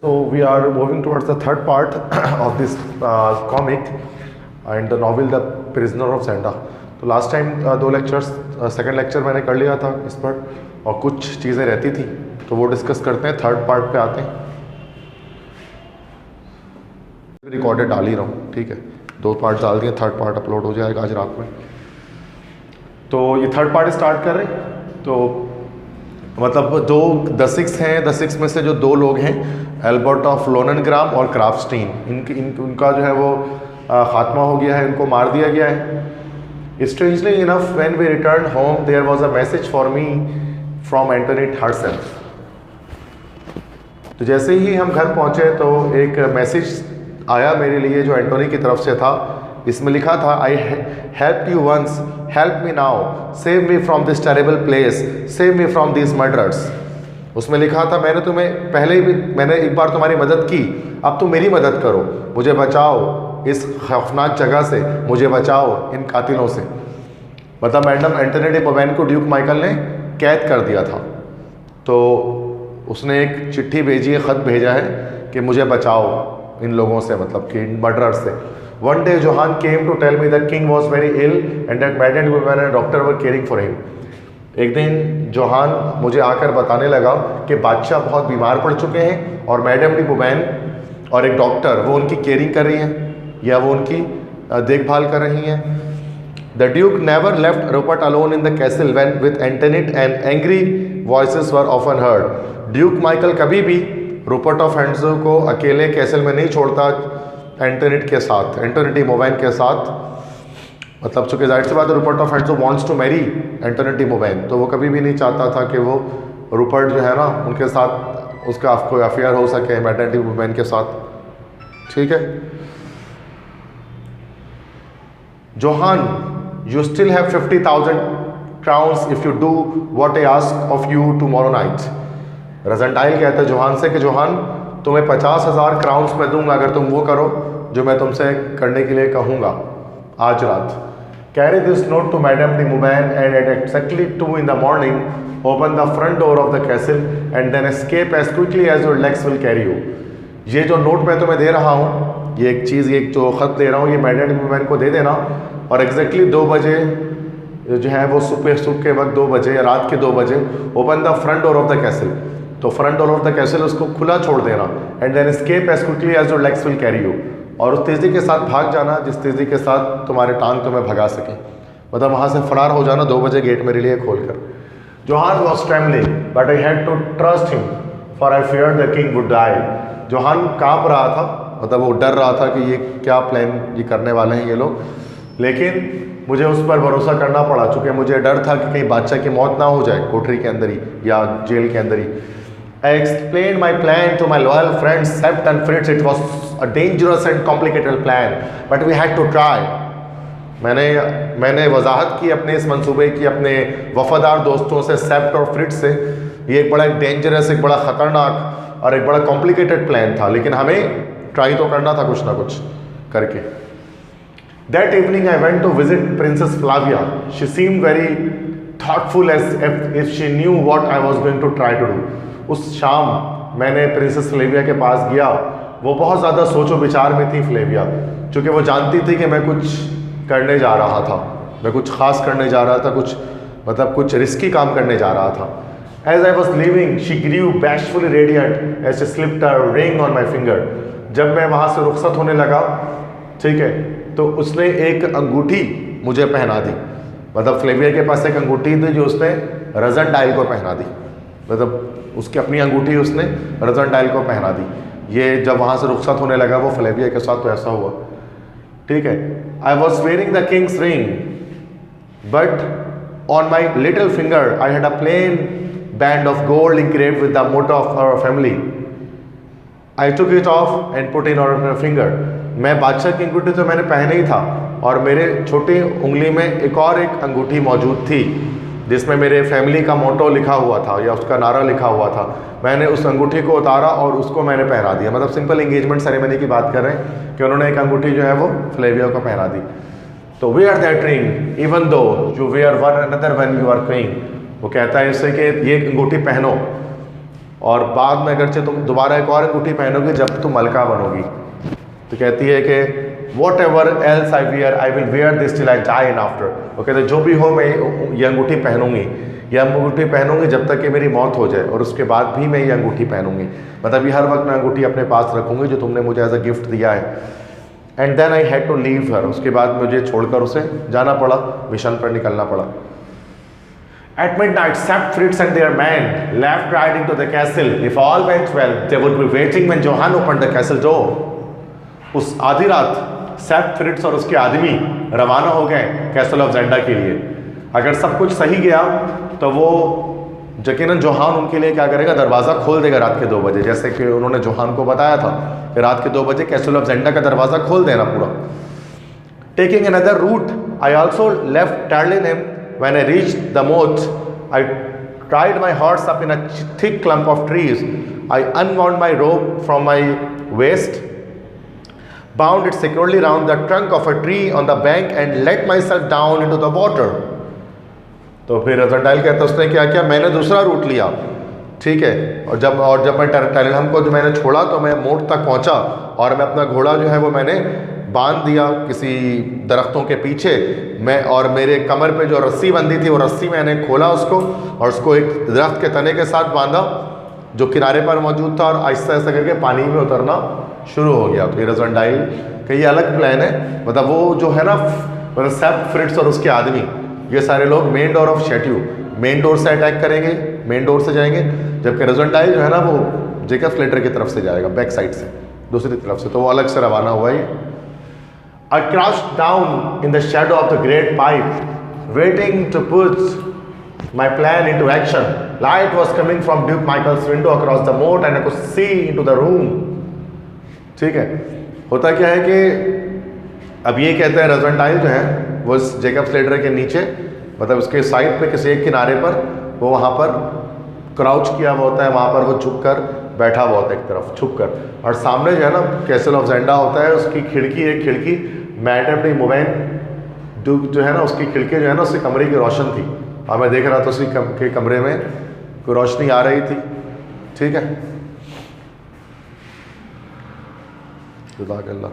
So we are moving towards the third part of this comic and the novel The Prisoner of Zenda. तो last time दो lectures, second lecture मैंने कर लिया था इस पर और कुछ चीज़ें रहती थी तो वो डिस्कस करते हैं। थर्ड पार्ट पे आते हैं। रिकॉर्डेड डाल ही रहा हूँ, ठीक है, दो पार्ट डाल दिए, थर्ड पार्ट अपलोड हो जाएगा आज रात में। तो ये थर्ड पार्ट स्टार्ट कर रहे हैं। तो मतलब दो द सिक्स हैं, द सिक्स में से जो दो लोग हैं एल्बर्ट ऑफ लोननग्राम और क्राफ्टस्टीन, उनका जो है वो खात्मा हो गया है, इनको मार दिया गया है। Strangely enough, when we returned home, there was a message for me from Antoinette herself. तो जैसे ही हम घर पहुंचे तो एक मैसेज आया मेरे लिए जो एंटोनी की तरफ से था। इसमें लिखा था, I helped you once, help me now, save me from this terrible place, save me from these murderers. उसमें लिखा था, मैंने एक बार तुम्हारी मदद की, अब तुम मेरी मदद करो, मुझे बचाओ इस खौफनाक जगह से, मुझे बचाओ इन कातिलों से। मतलब मैडम एंटोनी डे बोवेन को ड्यूक माइकल ने कैद कर दिया था। तो उसने एक चिट्ठी भेजी है, ख़त भेजा है कि मुझे बचाओ इन लोगों से, मतलब कि इन मर्डरर से। One day Johann came to tell me that king was very ill and that madam women and doctor were caring for him. एक दिन जोहान मुझे आकर बताने लगा कि बादशाह बहुत बीमार पड़ चुके हैं और मैडम डी वुमेन और एक डॉक्टर वो उनकी केयरिंग कर रही हैं या वो उनकी देखभाल कर रही हैं। The Duke never left Rupert alone in the castle when with Antoinette and angry voices were often heard. Duke Michael कभी भी रूपर्ट ऑफ हेंड्सो को अकेले कैसल में नहीं छोड़ता एंटोनेट के साथ, एंटोनी डी बोवेन के साथ। मतलब चूँकि जाहिर सी बात है Rupert of Hentzau wants to marry Antoinette de Bowen, तो वो कभी भी नहीं चाहता था कि वो रूपर्ट जो है ना उनके साथ उसका कोई अफेयर हो सके मैडम डी बोवेन के साथ, ठीक है। Johann, you still have 50,000 crowns if you do what I ask of you tomorrow night. रजनडाइल कहता है जोहान से कि जोहान तुम्हें 50,000 क्राउन्स मैं दूंगा अगर तुम वो करो जो मैं तुमसे करने के लिए कहूँगा आज रात। Carry this note to Madame de Mouban and at exactly 2 in the morning open the front door of the castle and then escape as quickly as your legs will carry you. ये जो note मैं तुम्हें दे रहा हूँ, ये एक चीज़, ये जो ख़त दे रहा हूँ, ये मैडम डी वुमेन को दे देना और एग्जैक्टली 2 बजे जो है वो सुबह के वक्त 2 बजे या रात के 2 बजे open the front door of the castle. तो front door of the castle उसको खुला छोड़ देना and then escape as quickly as your legs will carry you, और उस तेज़ी के साथ भाग जाना जिस तेज़ी के साथ तुम्हारे टांग तुम्हें भगा सके। मतलब वहाँ से फरार हो जाना 2 बजे गेट मेरे लिए खोल कर। Johann was trembling but I had to trust him for I fear the king would die. Johann काँप रहा था, मतलब वो डर रहा था कि ये क्या प्लान ये करने वाले हैं ये लोग, लेकिन मुझे उस पर भरोसा करना पड़ा चूँकि मुझे डर था कि कहीं बादशाह की मौत ना हो जाए कोठरी के अंदर ही या जेल के अंदर ही। I explain my plan to my loyal friends Sapt and Fritz. It was a dangerous and complicated plan but we had to try. मैंने वजाहत की अपने इस मंसूबे की अपने वफादार दोस्तों से, सेप्ट और फ्रिट्ज से। ये एक बड़ा डेंजरस, एक बड़ा ख़तरनाक और एक बड़ा कॉम्प्लिकेटेड प्लान था, लेकिन हमें ट्राई तो करना था कुछ ना कुछ करके। That evening I went to visit Princess Flavia. She seemed very thoughtful as if she knew what I was going to try to do. उस शाम मैंने प्रिंसेस फ्लेविया के पास गया। वो बहुत ज़्यादा सोचो विचार में थी फ्लेविया, क्योंकि वो जानती थी कि मैं कुछ करने जा रहा था, मैं कुछ ख़ास करने जा रहा था, कुछ रिस्की काम करने जा रहा था। As I was leaving, she grew bashfully radiant as she slipped a ring on my finger. जब मैं वहाँ से रुखसत होने लगा, ठीक है, तो उसने एक अंगूठी मुझे पहना दी। मतलब फ्लेविया के पास एक अंगूठी थी जो उसने रजनडाइल को पहना दी, मतलब उसकी अपनी अंगूठी उसने रजनडाइल को पहना दी। ये जब वहाँ से रुखसत होने लगा वो फ्लेविया के साथ तो ऐसा हुआ, ठीक है। I was wearing the king's ring but on my little finger I had a plain band of gold engraved with the motto of our family. I took it off and put in on finger. मैं बादशाह की अंगूठी तो मैंने पहने ही था और मेरे छोटी उंगली में एक अंगूठी मौजूद थी जिसमें मेरे फैमिली का मोटो लिखा हुआ था या उसका नारा लिखा हुआ था। मैंने उस अंगूठी को उतारा और उसको मैंने पहना दिया। मतलब सिंपल एंगेजमेंट सेरेमनी की बात कर रहे हैं कि उन्होंने एक अंगूठी जो है वो फ्लेविया को पहना दी। तो wear that ring even though you wear one another when you are queen. वो कहता है इससे कि ये अंगूठी पहनो और बाद में अगरचे तुम दोबारा एक और अंगूठी पहनोगी जब तुम मलका बनोगी। तो कहती है कि whatever else I wear I will wear this till I die and after. वो कहते जो भी हो मैं ये अंगूठी पहनूंगी, ये अंगूठी पहनूंगी जब तक कि मेरी मौत हो जाए, और उसके बाद भी मैं ये अंगूठी पहनूंगी। मतलब ये हर वक्त मैं अंगूठी अपने पास रखूंगी जो तुमने मुझे एज अ गिफ्ट दिया है। And then I had to leave her. उसके बाद मुझे छोड़कर उसे जाना पड़ा, मिशन पर निकलना पड़ा। At midnight, Sept, Fritz and their men left riding to the castle. If all went well, they would be waiting when Johann opened the castle door. उस आधी रात सेप्ट, फ्रिट्स और उसके आदमी रवाना हो गए कैसल ऑफ जेंडा के लिए। अगर सब कुछ सही गया तो वो यकीनन जोहान उनके लिए क्या करेगा, दरवाज़ा खोल देगा रात के 2 बजे, जैसे कि उन्होंने जोहान को बताया था कि रात के 2 बजे कैसल ऑफ जेंडा का दरवाज़ा खोल देना पूरा। Taking another route, I also left Tarlenheim. When I reached the moat, I tied my horse up in a thick clump of trees. I unwound my rope from my waist, bound it securely round the trunk of a tree on the bank and let myself down into the water. तो फिर रजंडाइल कहता है उसने क्या किया, मैंने दूसरा root लिया, ठीक है, और जब मैं टर्लिनहेम को जो मैंने छोड़ा तो मैं मोट तक पहुंचा और मैं अपना घोड़ा जो है वो मैंने बांध दिया किसी दरख्तों के पीछे मैं, और मेरे कमर पे जो रस्सी बंधी थी वो रस्सी मैंने खोला उसको और उसको एक दरख्त के तने के साथ बांधा जो किनारे पर मौजूद था, और आहिस्ता आहिस्ता करके पानी में उतरना शुरू हो गया। तो ये रजंडाइल का ये अलग प्लान है। मतलब वो जो है ना, मतलब सेप्ट, फ्रिट्स और उसके आदमी, ये सारे लोग main door of chateau, main door से अटैक करेंगे, मेन डोर से जाएंगे, जबकि रजंडाइल जो है ना वो जेकब स्लेटर की तरफ से जाएगा, बैक साइड से, दूसरी तरफ से। तो वो अलग से रवाना हुआ है। I crouched down in the shadow of the great pipe, waiting to put my plan into action. Light was coming from Duke Michael's window across the moat and I could see into the room. ठीक है, होता क्या है कि अब ये कहते हैं रजंडाइल जो है वो जेकब स्लेटर के नीचे, मतलब उसके साइड पे किसी एक किनारे पर वो वहाँ पर क्राउच किया हुआ होता है, वहाँ पर वो झुक कर बैठा हुआ होता है एक तरफ छुप कर, और सामने जो है ना कैसल ऑफ जेंडा होता है, उसकी खिड़की, एक खिड़की मैडम डी मोबैन ड्यूक जो है ना उसकी खिड़की जो है ना उसके कमरे की रोशन थी, और मैं देख रहा था उसी के कमरे में कोई रोशनी आ रही थी। ठीक है, अल्लाह,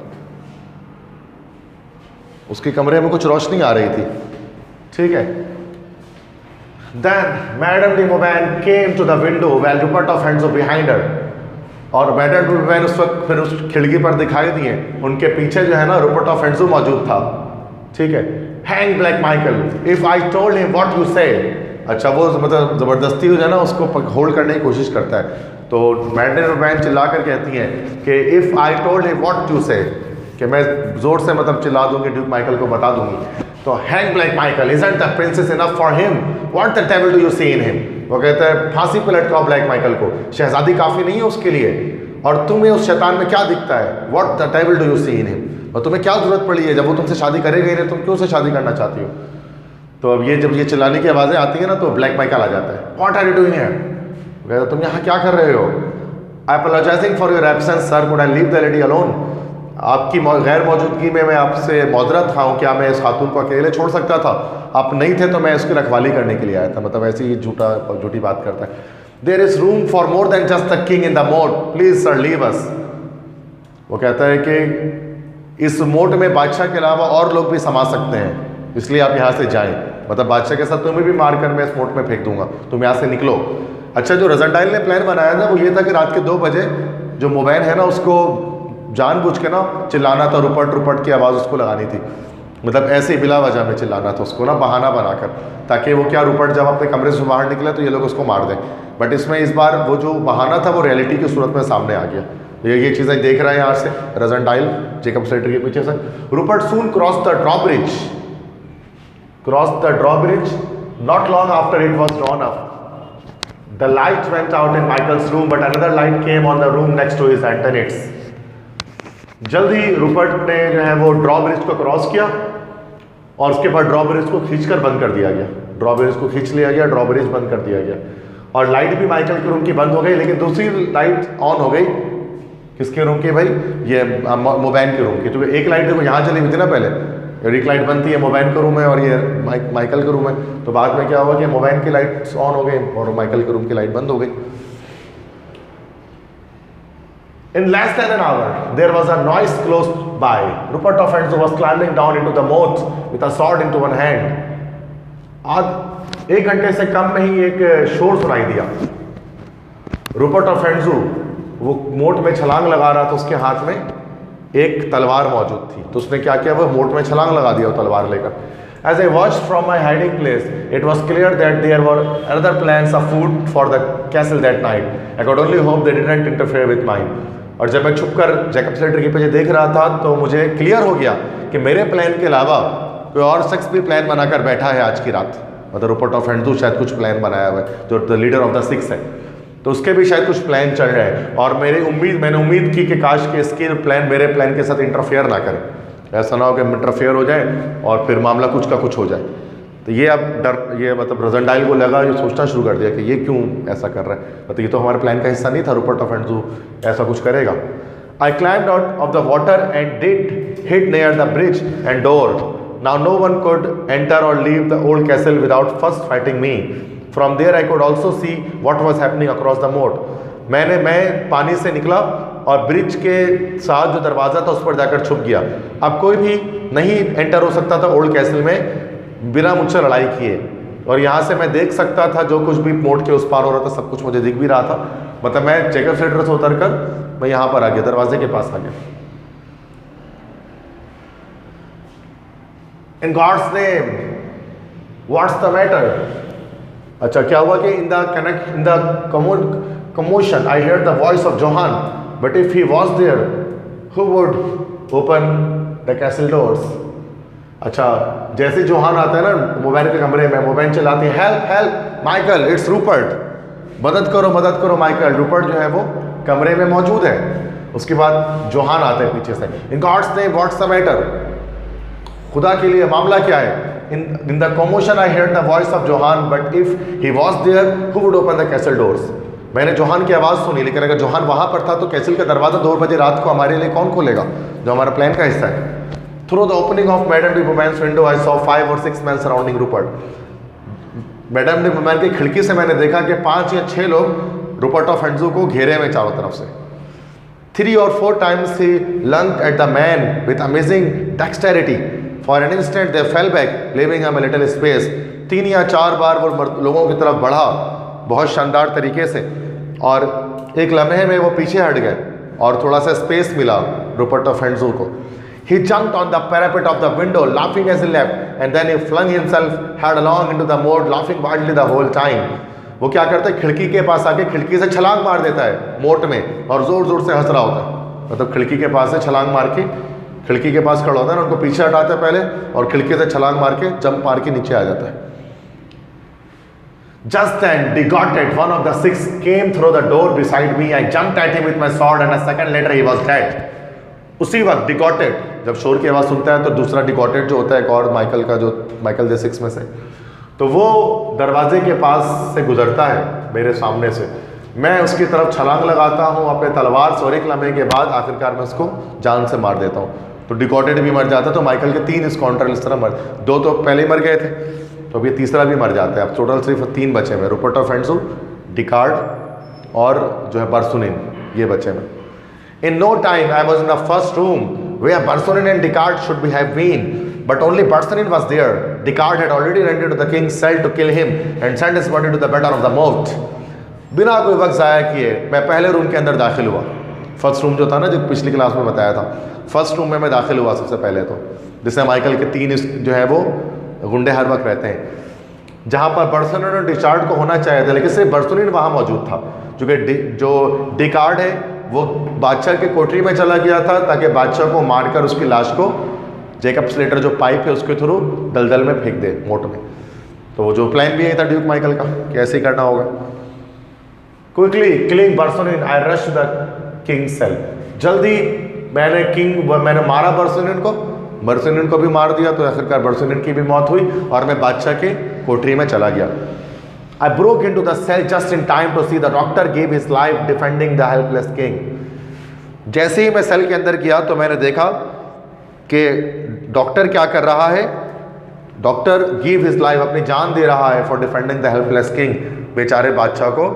उसके कमरे में कुछ रोशनी आ रही थी। ठीक है, Then Madame de Moban came to the window while Rupert of Henslow behind her. और मैडम de Moban उस वक्त फिर उस खिड़की पर दिखाई दिए, उनके पीछे जो है ना रूपर्ट ऑफ हेंसो मौजूद था। ठीक है, Hang Black Michael, if I told him what you say. अच्छा, वो मतलब ज़बरदस्ती जो है ना उसको होल्ड करने की कोशिश करता है। तो मैडम de Moban चिल्ला कर कहती हैं कि if I told him what you say, कि मैं ज़ोर से मतलब चिल्ला दूंगी, ड्यूक माइकल को बता दूंगी। तो Hang Black Michael, isn't the princess enough for him? What the devil do you see in him? वो कहता है फांसी पे लटकाओ ब्लैक माइकल को, शहजादी काफ़ी नहीं है उसके लिए, और तुम्हें उस शैतान में क्या दिखता है? What the devil do you see in him? और तुम्हें क्या जरूरत पड़ी है, जब वो तुमसे शादी करेगा ही नहीं, तुम क्यों से शादी करना चाहती हो? तो अब ये जब ये चिल्लाने की आवाज़ें आती है ना तो ब्लैक माइकल आ जाता है। What are you doing here? वो कहता है तुम यहाँ क्या कर रहे हो? Apologizing for your absence, sir. Could I leave the lady alone? आपकी गैर मौजूदगी में मैं आपसे मौजरत था हूँ, क्या मैं इस खातून को अकेले छोड़ सकता था? आप नहीं थे तो मैं इसकी रखवाली करने के लिए आया था। मतलब ऐसी ही झूठी बात करता है। There is room for more than just the king in the moat, please sir leave us. वो कहता है कि इस मोट में बादशाह के अलावा और लोग भी समा सकते हैं, इसलिए आप यहाँ से जाएं। मतलब बादशाह के साथ तुम्हें भी मार कर मैं इस मोट में फेंक दूंगा, तुम यहाँ से निकलो। अच्छा, जो रजंडाइल ने प्लान बनाया था वो ये था कि रात के 2 बजे जो मोबैन है ना उसको जानबूझ के ना चिल्लाना था, रुपट की आवाज़ उसको लगानी थी। मतलब ऐसे ही बिला वजह में चिल्लाना था उसको ना, बहाना बनाकर, ताकि वो क्या रुपट जब अपने कमरे से बाहर निकले तो ये लोग उसको मार दें। बट इसमें इस बार वो जो बहाना था वो रियलिटी की सूरत में सामने आ गया। ये चीज़ें देख रहे हैं यहाँ से रजंडाइल जेकब स्लेटर के पीछे से। Rupert soon cross the drawbridge, not long after it was drawn up. The light went out in Michael's room but another light came on the room next to his Antoinette's. जल्द ही Rupert ने जो है वो drawbridge को cross किया और उसके बाद ड्रॉब्रिज को खींचकर बंद कर दिया गया। ड्रॉब्रिज को खींच लिया गया, ड्रॉब्रिज बंद कर दिया गया, और लाइट भी माइकल के रूम की बंद हो गई, लेकिन दूसरी लाइट ऑन हो गई। किसके रूम की भाई? ये मोबैन के रूम की। तो एक लाइट देखो यहाँ चली हुई थी ना पहले, और एक लाइट बंद थी, ये मोबैन का रूम है और ये माइकल का रूम है। तो बाद में क्या हुआ कि मोबैन की लाइट ऑन हो गई और माइकल के रूम की लाइट बंद हो गई। In less than an hour, there was a noise close by. Rupert of Enzo was climbing down into the moat with a sword into one hand. आज 1 घंटे से कम में ही एक शोर सुनाई दिया। रूपर्ट ऑफ एंजू वो मोट में छलांग लगा रहा था, उसके हाथ में एक तलवार मौजूद थी। तो उसने क्या किया, वो मोट में छलांग लगा दिया वो तलवार लेकर। As I watched from my hiding place, it was clear that there were other plans of food for the castle that night. I could only hope they didn't interfere with mine. और जब मैं छुपकर Jacob Slater के पीछे देख रहा था तो मुझे क्लियर हो गया कि मेरे प्लान के अलावा कोई और शख्स भी प्लान बनाकर बैठा है आज की रात। मतलब रूपर्ट ऑफ एंजू शायद कुछ प्लान बनाया हुआ है, जो the leader of the six है, तो उसके भी शायद कुछ प्लान चल रहे हैं। और मैंने उम्मीद की कि काश के इसके प्लान मेरे प्लान के साथ इंटरफेयर ना करें, ऐसा ना हो कि इंटरफेयर हो जाए और फिर मामला कुछ का कुछ हो जाए। तो ये अब ये मतलब रजनडाइल को लगा, ये सोचना शुरू कर दिया कि ये क्यों ऐसा कर रहा है, मतलब ये तो हमारे प्लान का हिस्सा नहीं था, रूपर्ट ऑफ एंजू ऐसा कुछ करेगा। I climbed out of the water and did hit near the bridge and door. Now no one could enter or leave the old castle without first fighting me. From there I could also see what was happening across the moat. मैं पानी से निकला और bridge के साथ जो दरवाज़ा था उस पर जाकर छुप गया। अब कोई भी नहीं एंटर हो सकता था ओल्ड कैसल में बिना मुझसे लड़ाई किए, और यहाँ से मैं देख सकता था जो कुछ भी मोट के उस पार हो रहा था, सब कुछ मुझे दिख भी रहा था। मतलब मैं जैकब स्लेटर से उतर कर मैं यहाँ पर आ गया, दरवाजे के पास आ गया। In God's name what's the matter. अच्छा, क्या हुआ कि in the commotion I heard the voice of Johann, but if he was there, who would open the castle doors? अच्छा, जैसे जोहान आता है ना मोबाइल के कमरे में, मोबाइल चलाते हैं, help help Michael, it's Rupert, मदद करो माइकल। रूपर्ट जो है वो कमरे में मौजूद है। उसके बाद जोहान आते हैं पीछे से, in God's name what's the matter, खुदा के लिए मामला क्या है। In the commotion I heard the voice of Johann, but if he was there who would open the castle doors. मैंने जोहान की आवाज़ सुनी, लेकिन अगर जोहान वहाँ पर था तो कैसल का दरवाज़ा 2 बजे रात को हमारे लिए कौन खोलेगा, जो हमारा प्लान का हिस्सा है। Through the opening of madam D Bowman's window I saw 5 or 6 men surrounding Rupert. Madam D Bowman की खिड़की से मैंने देखा कि 5 या 6 लोग रूपर्ट ऑफ एंजू को घेरे में चारों तरफ से। 3 or 4 times he lunged at the man with amazing dexterity. For an instant they fell back, leaving him a little space. 3 या 4 बार वो लोगों की तरफ बढ़ा बहुत शानदार तरीके से, और एक लम्हे में वो पीछे हट गए और थोड़ा सा स्पेस मिला रूपर्ट ऑफ एंजू को। He jumped on the parapet of the window, laughing as he leapt, and then he flung himself headlong into the moat, laughing wildly the whole time. वो क्या करता है, खिड़की के पास आके खिड़की से छलांग मार देता है मोट में, और जोर जोर से हंस रहा होता है। मतलब खिड़की के पास से छलांग मार के, खिड़की के पास खड़ा होता है ना, उनको पीछे हटाता है पहले, और खिड़की से छलांग मार के जंप मार के नीचे आ जाता है। Just then, Degotet, one of the 6, came through the door beside me. I jumped at him with my sword, and a second later he was dead. उसी वक्त डिकॉटेड, जब शोर की आवाज़ सुनता है तो दूसरा डिकॉटेड जो होता है, एक और माइकल का, जो माइकल द 6 में से, तो वो दरवाजे के पास से गुजरता है मेरे सामने से। मैं उसकी तरफ छलांग लगाता हूँ अपने तलवार से, और एक लम्हे के बाद आखिरकार मैं उसको जान से मार देता हूँ। तो डिकॉटेड भी मर जाता है। तो माइकल के 3 स्कॉन्ड्रल इस तरह मर, 2 तो पहले ही मर गए थे, तो अब ये तीसरा भी मर जाता है। अब टोटल सिर्फ 3 बचे हुए, रूपर्ट ऑफ एंजू, डिकार्ड और जो है बर्सुनिन, ये बचे हुए। In no time I was in the first room where Barsonin and Deckard should have been, but only Barsonin was there. Deckard had already rendered to the king's cell to kill him and sent his body to the bed of the moat. बिना कोई वक्त ज़ाया किए मैं पहले room के अंदर दाखिल हुआ। फर्स्ट रूम जो था ना, जो पिछली क्लास में बताया था, फर्स्ट रूम में मैं दाखिल हुआ सबसे पहले, तो जिससे माइकल के 3 जो है वो गुंडे हर वक्त रहते हैं, जहाँ पर बर्सोनिन और डिकार्ड को होना चाहिए था, लेकिन सिर्फ बर्सोनिन वहाँ मौजूद था, क्योंकि जो डिकार्ड है वो बादशाह के कोठरी में चला गया था ताकि बादशाह को मारकर उसकी लाश को जैकब स्लेटर जो पाइप है उसके थ्रू दलदल में फेंक दे मोट में। तो वो जो प्लान भी यही था ड्यूक माइकल का, कैसे ही करना होगा। Quickly killing Bersonin I rush the king cell. जल्दी मैंने मारा बर्सोनिन को भी मार दिया, तो आखिरकार बर्सोनिन की भी मौत हुई और मैं बादशाह के कोठरी में चला गया। I broke into the cell just in time to see the doctor gave his life defending the helpless king. जैसे ही मैं सेल के अंदर गया तो मैंने देखा कि डॉक्टर क्या कर रहा है, डॉक्टर गिव हिज लाइफ, अपनी जान दे रहा है for defending the helpless king, बेचारे बादशाह को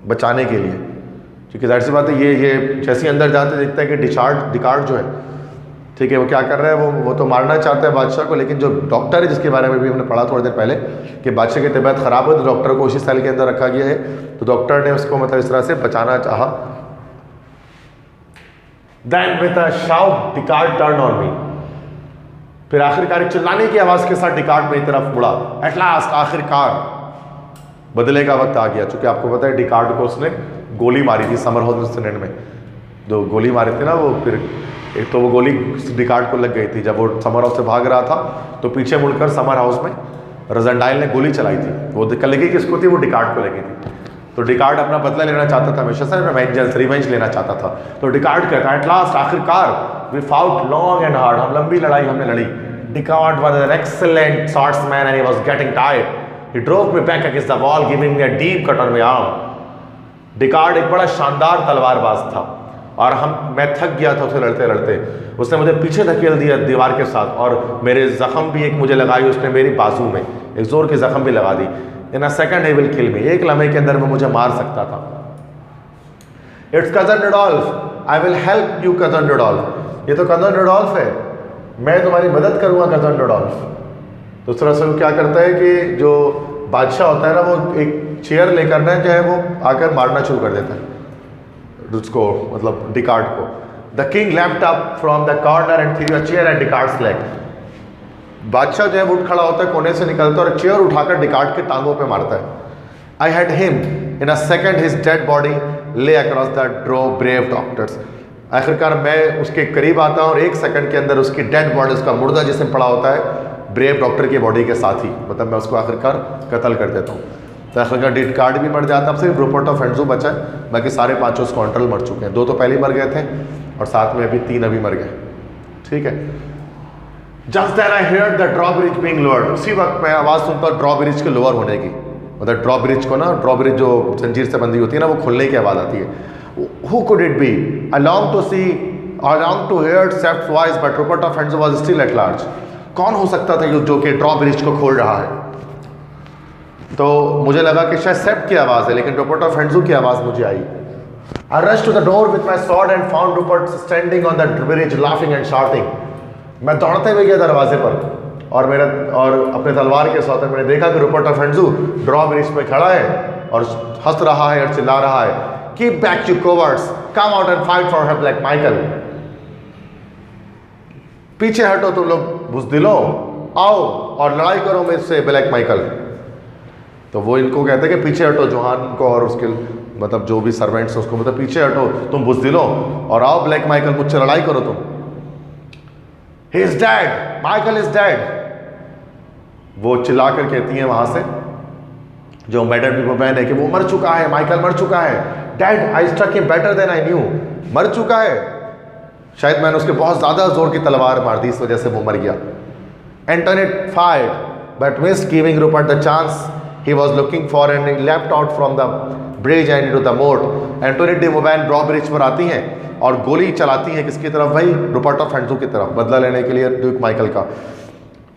बचाने के लिए। क्योंकि जाहिर सी बात है ये जैसे ही अंदर जाते देखते हैं कि डिकार्ड जो है, ठीक है, वो क्या कर रहा है, वो तो मारना चाहता है बादशाह को, लेकिन जो डॉक्टर है जिसके बारे में भी हमने पढ़ा थोड़ी देर पहले कि बादशाह की तबीयत ख़राब हो तो डॉक्टर को उसी सेल के अंदर रखा गया है, तो डॉक्टर ने उसको मतलब इस तरह से बचाना चाहा। Then with a shout Detchard turn on me, फिर आखिरकार चिल्लाने की आवाज़ के साथ डिकार्ड मेरी तरफ मुड़ा। एट लास्ट, आखिरकार बदले का वक्त आ गया, चूंकि आपको पता है डिकार्ड को उसने गोली मारी थी समर हाउस इंसिडेंट में, जो गोली मारी थी ना वो, फिर एक तो वो गोली डिकार्ड को लग गई थी। जब वो समर हाउस से भाग रहा था तो पीछे मुड़कर समर हाउस में रजनडाइल ने गोली चलाई थी, वो लगी किसको थी, वो डिकार्ड को लगी थी। तो डिकार्ड अपना बदला लेना चाहता था, हमेशा से रिवेंज लेना चाहता था। तो डिकार्ड कहता है एट लास्ट, आखिरकार we fought long and hard, हम लंबी लड़ाई हमने लड़ी। Detchard was an excellent swordsman and he was getting tired, he drove me back against the wall giving me a deep cut on my arm. Detchard एक बड़ा शानदार तलवारबाज था और मैं थक गया था उसे लड़ते लड़ते। उसने मुझे पीछे धकेल दिया दीवार के साथ और मेरे जख्म भी एक मुझे लगाई उसने मेरी बाजू में, एक जोर की जख्म भी लगा दी। इन a second he will kill मी, एक लम्हे के अंदर वो मुझे मार सकता था। It's cousin Rudolf, I will help you cousin Rudolf, ये तो कजन रुडोल्फ है, मैं तुम्हारी मदद करूंगा कजन रुडोल्फ। तो उस तरह से वो क्या करता है कि जो बादशाह होता है ना, वो एक चेयर लेकर ना जो है वो आकर मारना शुरू कर देता है उसको, मतलब डिकार्ड को। The king left up from the corner and threw a chair at Detchard's leg, बादशाह जो है उठ खड़ा होता है, कोने से निकलता है और चेयर उठाकर डिकार्ड के टांगों पे मारता है। I had him in a second his dead body lay across the draw brave doctors, आखिरकार मैं उसके करीब आता हूँ और एक सेकंड के अंदर उसकी डेड बॉडी, उसका मुर्दा जिसमें पड़ा होता है, ब्रेव डॉक्टर की बॉडी के साथ ही, मतलब मैं उसको आखिरकार कत्ल कर देता हूँ। तो आखिरकार डिकार्ड भी मर जाता है, अब सिर्फ रूपर्ट ऑफ एंड्रू बचा है, बाकी सारे पांचों स्कॉन्ड्रेल मर चुके हैं। 2 तो पहले मर गए थे और साथ में अभी 3 अभी मर गए, ठीक है। Just then I heard the drawbridge being lowered, उसी वक्त मैं आवाज़ सुनता हूँ ड्रॉब्रिज के लोअर होने की, मतलब ड्रॉब्रिज को ना, ड्रॉब्रिज जो जंजीर से बंधी होती है ना, वो खुलने की आवाज़ आती है। Who could it be? I long to see, I long to hear Sapt's voice but Rupert of Andrew was still at large. कौन हो सकता था जो कि ड्रॉब्रिज को खोल रहा है? तो मुझे लगा कि शायद सेप्ट की आवाज़ है, लेकिन रूपर्ट ऑफ एंड्रू की आवाज़ मुझे आई। I rush to the door with my sword and found Rupert standing on the bridge laughing and shouting. मैं दौड़ते हुए गया दरवाजे पर और अपने तलवार के साथ मैंने देखा कि Rupert of Andrew draw bridge पे खड़ा है और हंस रहा है और चिल्ला रहा है, keep back you cowards, come out and fight for her black Michael. पीछे हटो तुम लोग बुज़दिलों, आओ और लड़ाई करो मेरे से ब्लैक माइकल। तो वो इनको कहते हैं कि पीछे हटो, जोहान को और उसके मतलब जो भी सर्वेंट्स हैं उसको, मतलब पीछे हटो तुम बुज़दिलों और आओ ब्लैक माइकल, मुझसे लड़ाई करो तुम। He is dead, Michael is dead, वो चिल्लाकर कहती हैं वहां से जो मैडम पीपलमैन है कि वो मर चुका है, माइकल मर चुका है। Dead, I struck him better than I knew, मर चुका है, शायद मैंने उसके बहुत ज्यादा जोर की तलवार मार दी, इस वजह से वो मर गया। Antoinette fired but missed giving Rupert the chance he was looking for and he leapt out from the bridge and into the moat। Antoinette de Mauban drawbridge पर आती हैं और गोली चलाती हैं किसकी तरफ भाई? रूपर्ट ऑफ एंड्रू की तरफ, बदला लेने के लिए ड्यूक माइकल का।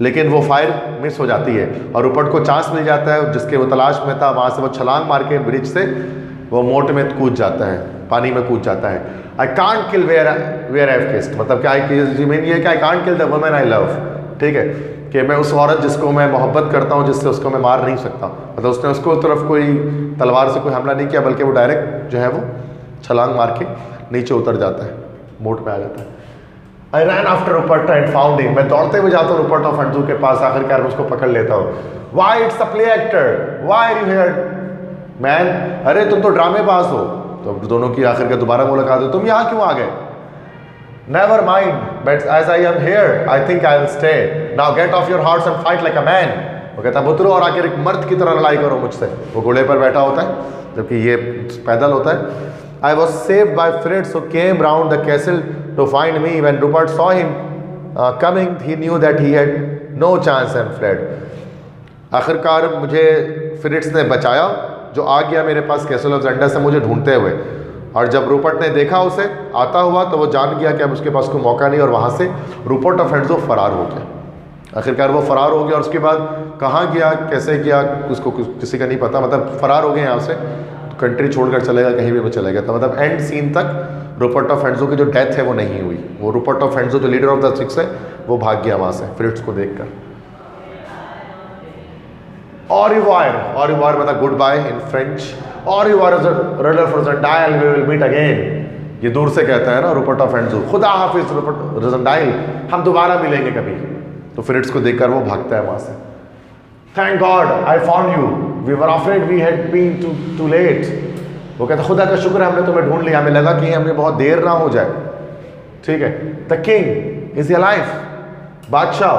लेकिन वो फायर मिस हो जाती है और रूपर्ट को चांस मिल जाता है जिसके वो तलाश में था, वहाँ से वो छलांग मार के ब्रिज से वो मोट में कूद जाता है, पानी में कूद जाता है। I can't kill where I have kissed, मतलब क्या मीन ये कि I can't kill the woman I love, ठीक है, कि मैं उस औरत जिसको मैं मोहब्बत करता हूँ, जिससे उसको मैं मार नहीं सकता। मतलब उसने उसको तरफ कोई तलवार से कोई हमला नहीं किया, बल्कि वो डायरेक्ट जो है वो छलांग मार के नीचे उतर जाता है, मोट में आ जाता है। I ran after Rupert and found him, मैं दौड़ते हुए जाता हूँ रूपर्ट ऑफ एंड्रू के पास, आखिरकार उसको पकड़ लेता हूँ। Why it's a play actor, why are you here man, अरे तुम तो ड्रामेबाज हो। तो दोनों की आखिरकार दोबारा मुलाकात हो, तुम यहाँ क्यों आ गए? Never mind, but as I am here, I think I will stay. Now get off your horse and fight like a man. वो कहता है उतरो और आखिर एक मर्द की तरह लड़ाई करो मुझसे। वो घोड़े पर बैठा होता है जबकि ये पैदल होता है। I was saved by Fritz who came round the castle to find me. When Rupert saw him coming, he knew that he had no chance and fled. आखिरकार मुझे फ्रिट्स ने बचाया जो आ गया मेरे पास कैसल ऑफ ज़ेंडा से मुझे ढूंढते हुए, और जब रूपर्ट ने देखा उसे आता हुआ तो वो जान गया कि अब उसके पास कोई मौका नहीं, और वहाँ से रूपर्ट ऑफ एंड्रू फरार हो गया। आखिरकार वो फरार हो गया और उसके बाद कहाँ गया, कैसे गया, उसको किसी का नहीं पता, मतलब फरार हो गए यहाँ से। कंट्री छोड़कर चलेगा, कहीं भी वो चलेगा। तो मतलब एंड सीन तक रूपर्ट ऑफ हेंड्जो की जो डेथ है वो नहीं हुई। वो रूपर्ट ऑफ हेंड्जो जो लीडर ऑफ द सिक्स है वो भाग गया वहाँ से फ्रिट्ज को देखकर। ऑरिवार मतलब गुड बाय इन फ्रेंच। ऑरिवार Rudolf Rassendyll, we will meet again. ये दूर से कहता है ना रूपर्ट ऑफ हेंड्जो, खुदा हाफिज रूपर्ट रोज़ेंटाइल, हम दोबारा मिलेंगे कभी। तो फ्रिट्ज को देखकर वो भागता है वहाँ से। Thank God I found you, we were afraid we had been too late. वो कहता खुदा का शुक्र है हमने तुम्हें ढूंढ लिया, हमें लगा कि हमें बहुत देर ना हो जाए। ठीक है। द किंग इज अलाइव, बादशाह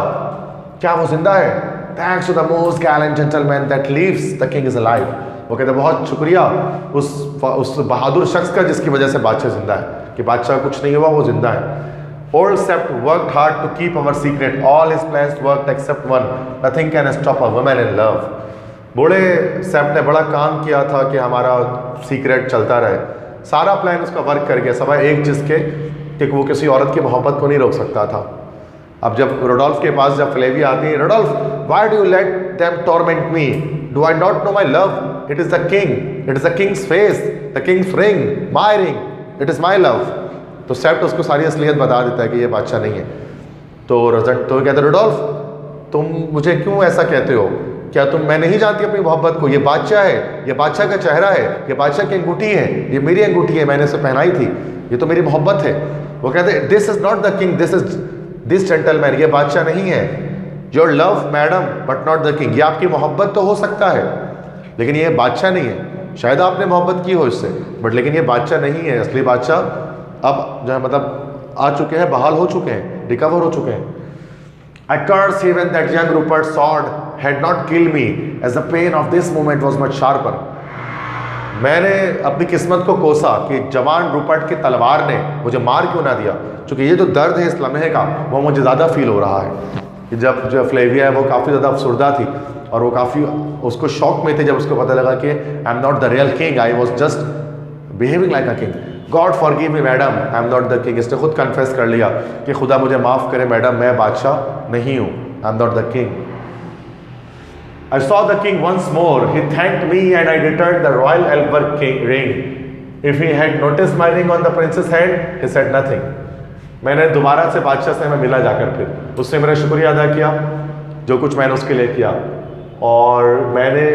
क्या वो जिंदा है? Thanks to the most gallant gentleman that lives, the king is alive. वो कहते बहुत शुक्रिया उस बहादुर शख्स का जिसकी वजह से बादशाह जिंदा है, कि बादशाह कुछ नहीं हुआ, वो जिंदा है। Old Sept worked hard to keep our secret. All his plans worked except one. Nothing can stop a woman in love. बूढ़े सेप्ट ने बड़ा काम किया था कि हमारा सीक्रेट चलता रहे। सारा प्लान उसका वर्क कर गया सिवाय एक चीज़ के कि वो किसी औरत की मोहब्बत को नहीं रोक सकता था। अब जब रोडोल्फ के पास जब फ्लेविया आती है, रोडोल्फ why do you let them torment me, do I not know my love, it is the king, it is the Kings face, the king's ring, my ring, it is my love. तो सेप्ट उसको सारी असलियत बता देता है कि ये बादशाह नहीं है। तो कहते रोडोल्फ तुम मुझे क्यों ऐसा कहते हो, क्या तुम, मैं नहीं जानती अपनी मोहब्बत को, ये बादशाह है, ये बादशाह का चेहरा है, ये बादशाह की अंगूठी है, ये मेरी अंगूठी है, मैंने इसे पहनाई थी, ये तो मेरी मोहब्बत है। वो कहते this is not the king, this is this gentleman, ये बादशाह नहीं है। Your love madam but not the king, ये आपकी मोहब्बत तो हो सकता है लेकिन ये बादशाह नहीं है। शायद आपने मोहब्बत की हो इससे बट लेकिन ये बादशाह नहीं है। असली बादशाह अब जो है मतलब आ चुके हैं, बहाल हो चुके हैं, रिकवर हो चुके हैं। I curse even that young Rupert's sword had not killed me, as the pain of this moment was much sharper. मैंने अपनी किस्मत को कोसा कि जवान रूपर्ट की तलवार ने मुझे मार क्यों ना दिया, क्योंकि ये जो दर्द है इस लम्हे का वो मुझे ज़्यादा फील हो रहा है। कि जब जो फ्लेविया है वो काफ़ी ज़्यादा अफसुर्दा थी और वो काफ़ी उसको शौक में थे जब उसको पता लगा कि I am not the real king, I was just behaving like a king. God forgive me madam, I am not the king. इसने खुद कन्फेस कर लिया कि खुदा मुझे माफ़ करे मैडम, मैं बादशाह नहीं हूँ, I am not the king. I saw the king once more. He thanked me and I returned the royal Elberg ring. If he had noticed my ring on the prince's hand, he said nothing. मैंने दोबारा से बादशाह से मैं मिला जाकर, फिर उसने मेरा शुक्रिया अदा किया जो कुछ मैंने उसके लिए किया। और मैंने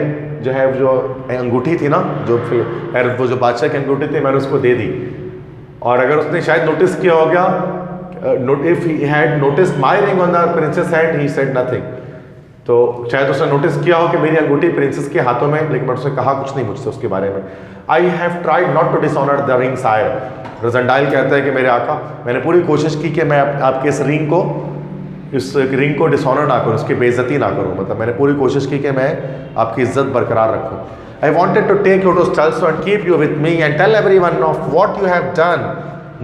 जो है जो अंगूठी थी ना, वो जो बादशाह की अंगूठी थी, मैंने उसको दे दी। और अगर उसने शायद नोटिस किया हो गया, if he had noticed my ring on the princess hand, he said nothing. तो शायद उसने नोटिस किया हो कि मेरी अंगूठी प्रिंसेस के हाथों में, लेकिन मैं उसने कहा कुछ नहीं मुझसे उसके बारे में। I have tried not to dishonour the ring sire. Rassendyll कहता है कि मेरे आका, मैंने पूरी कोशिश की कि मैं आपके इस रिंग को डिसऑनर ना करूँ, उसकी बेइज्जती ना करूँ। मतलब मैंने पूरी कोशिश की कि मैं आपकी इज्जत बरकरार रखूँ। I wanted to take you to Strelsau and keep you with me and tell everyone of what you have done,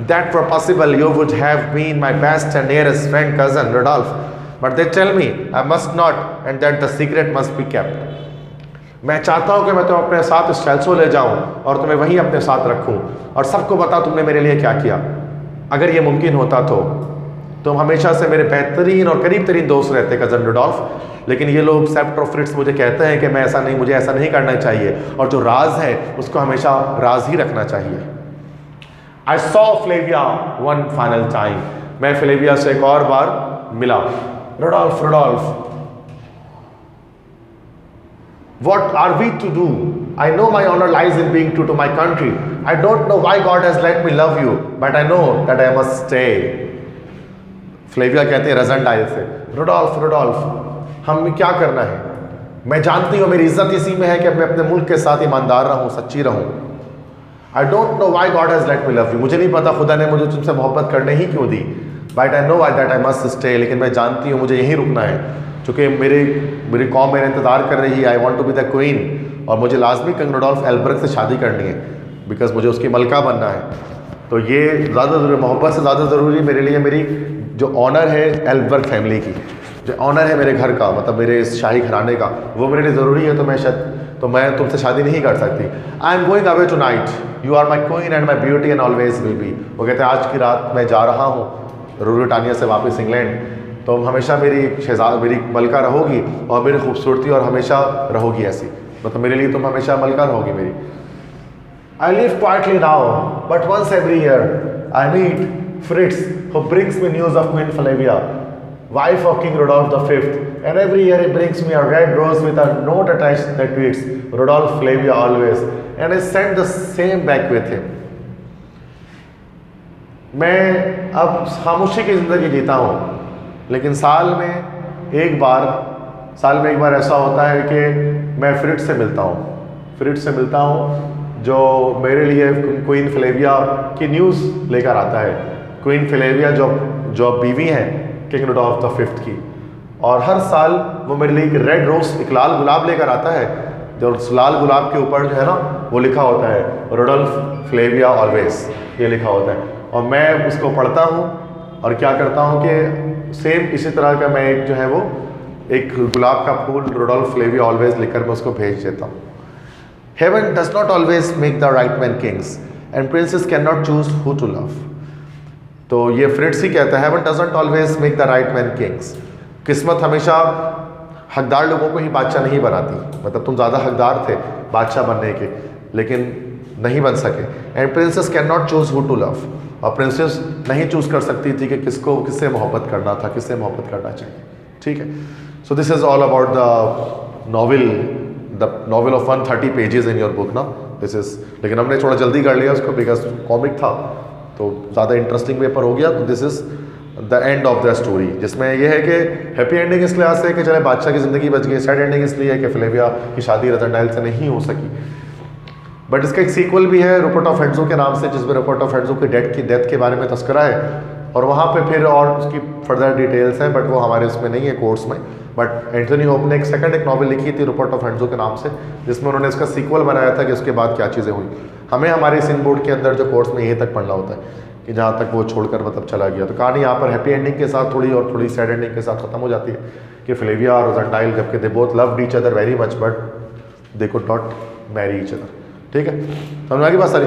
that were possible you would have been my best and nearest friend cousin Rudolf, but they tell me I must not and that the secret must be kept. मैं चाहता हूँ कि मैं तुम्हें अपने साथ स्टेल्सो ले जाऊँ और तुम्हें वहीं अपने साथ रखूँ और सबको बता तुमने मेरे लिए क्या किया। अगर ये मुमकिन होता तो तुम हमेशा से मेरे बेहतरीन और करीब तरीन दोस्त रहते कज़न रोडोल्फ, लेकिन ये लोग सेप्ट ऑफ फ्रिट्ज मुझे कहते हैं कि मैं ऐसा नहीं, मुझे ऐसा नहीं करना चाहिए और जो राज है उसको हमेशा राज ही रखना चाहिए। I saw Flavia one final time, मैं फ्लेविया से एक और बार मिला। Rodolph, Rodolph, what are we to do? I know my honor lies in being true to my country. I don't know why God has let me love you, but I know that I must stay. Flavia कहते हैं रोज़ेंटाइल से, रोडोल्फ, रोडोल्फ, हम क्या करना है? मैं जानती हूँ मेरी इज्जत इसी में है कि मैं अपने मुल्क के साथ ईमानदार रहूँ, सच्ची रहूँ। I don't know why God has let me love you. मुझे नहीं पता खुदा ने मुझे तुमसे मोहब्बत करने ही क्यों दी। But I know that I must stay, लेकिन मैं जानती हूँ मुझे यहीं रुकना है क्योंकि मेरी कौम मेरा इंतज़ार कर रही है। I want to be the queen और मुझे लाजमी किंग रोडोल्फ एल्बर्ग से शादी करनी है बिकॉज मुझे उसकी मलका बनना है। तो ये ज़्यादा ज़रूरी, मोहब्बत से ज़्यादा ज़रूरी मेरे लिए मेरी जो ऑनर है एल्बर्ग फैमिली की, जो ऑनर है मेरे घर का, मतलब मेरे इस शाही घराने का, वो मेरे लिए ज़रूरी है। तो मैं तुमसे शादी नहीं कर सकती। I am going away tonight, you are my queen and my beauty and always will be. वो कहते हैं आज की रात मैं जा रहा हूँ रूरिटानिया से वापस इंग्लैंड, तो हमेशा मेरी मलका रहोगी और मेरी खूबसूरती और हमेशा रहोगी ऐसी, मतलब मेरे लिए तुम हमेशा मलका रहोगी मेरी। I live quietly now, but once every year I meet Fritz, who brings me news of Queen Flavia, wife of King Rudolph V, and every year he brings me a red rose with a note attached that reads, Rudolph Flavia always, and I send the same back with him. मैं अब खामोशी की ज़िंदगी जीता हूँ, लेकिन साल में एक बार ऐसा होता है कि मैं फ्रिट्ज से मिलता हूँ जो मेरे लिए क्वीन फ्लेविया की न्यूज़ लेकर आता है। क्वीन फ्लेविया जो बीवी हैं किंग रुडोल्फ द फिफ्थ की, और हर साल वो मेरे लिए एक रेड रोज, एक लाल गुलाब लेकर आता है, जो लाल गुलाब के ऊपर जो है ना वो लिखा होता है रुडोल्फ फ्लेविया ऑलवेज, ये लिखा होता है। और मैं उसको पढ़ता हूँ और क्या करता हूँ कि सेम इसी तरह का मैं एक जो है वो एक गुलाब का फूल रुडोल्फ फ्लेविया ऑलवेज लिखकर मैं उसको भेज देता हूँ। Heaven does not always make the right men kings, and princes cannot choose who to love. तो ये फ्रिट्ज ही कहता है, Heaven does not always make the right men kings. किस्मत हमेशा हकदार लोगों को ही बादशाह नहीं बनाती, मतलब तुम ज़्यादा हकदार थे बादशाह बनने के, लेकिन नहीं बन सके। And princess cannot choose who to love, और प्रिंसेस नहीं चूज कर सकती थी कि किससे मोहब्बत करना था, किससे मोहब्बत करना चाहिए। ठीक है, so this is all about the novel of 130 pages in your book ना, दिस इज़, लेकिन हमने थोड़ा जल्दी कर लिया उसको बिकॉज कॉमिक था तो ज़्यादा इंटरेस्टिंग पेपर हो गया। तो this is the end of the story, जिसमें यह है कि हैप्पी एंडिंग इस लिहाज से कि चले बादशाह की ज़िंदगी बच गई, सैड एंडिंग इसलिए है कि फ्लेविया की शादी रजनडाइल से नहीं हो सकी। बट इसका एक सीक्वल भी है रूपर्ट ऑफ हेंड्सो के नाम से, जिसमें रूपर्ट ऑफ हेंड्सो की डेथ के बारे में तस्करा है, और वहाँ पे फिर और उसकी फर्दर डिटेल्स हैं, बट वो हमारे उसमें नहीं है कोर्स में। बट एंथनी होप ने एक नॉवल लिखी थी रूपर्ट ऑफ हेंड्सो के नाम से, जिसमें उन्होंने इसका सीक्वल बनाया था कि उसके बाद क्या चीज़ें हुई। हमें हमारे सिन बोर्ड के अंदर जो कोर्स में ये तक पढ़ना होता है कि जहाँ तक वो छोड़कर मतलब चला गया। तो कहानी यहाँ पर हैप्पी एंडिंग के साथ थोड़ी सैड एंडिंग के साथ ख़त्म हो जाती है कि फ्लेविया और रजनडाइल, जबकि they both loved each other very much but they could not marry each other. ठीक है, समझ आ गई बात सारी।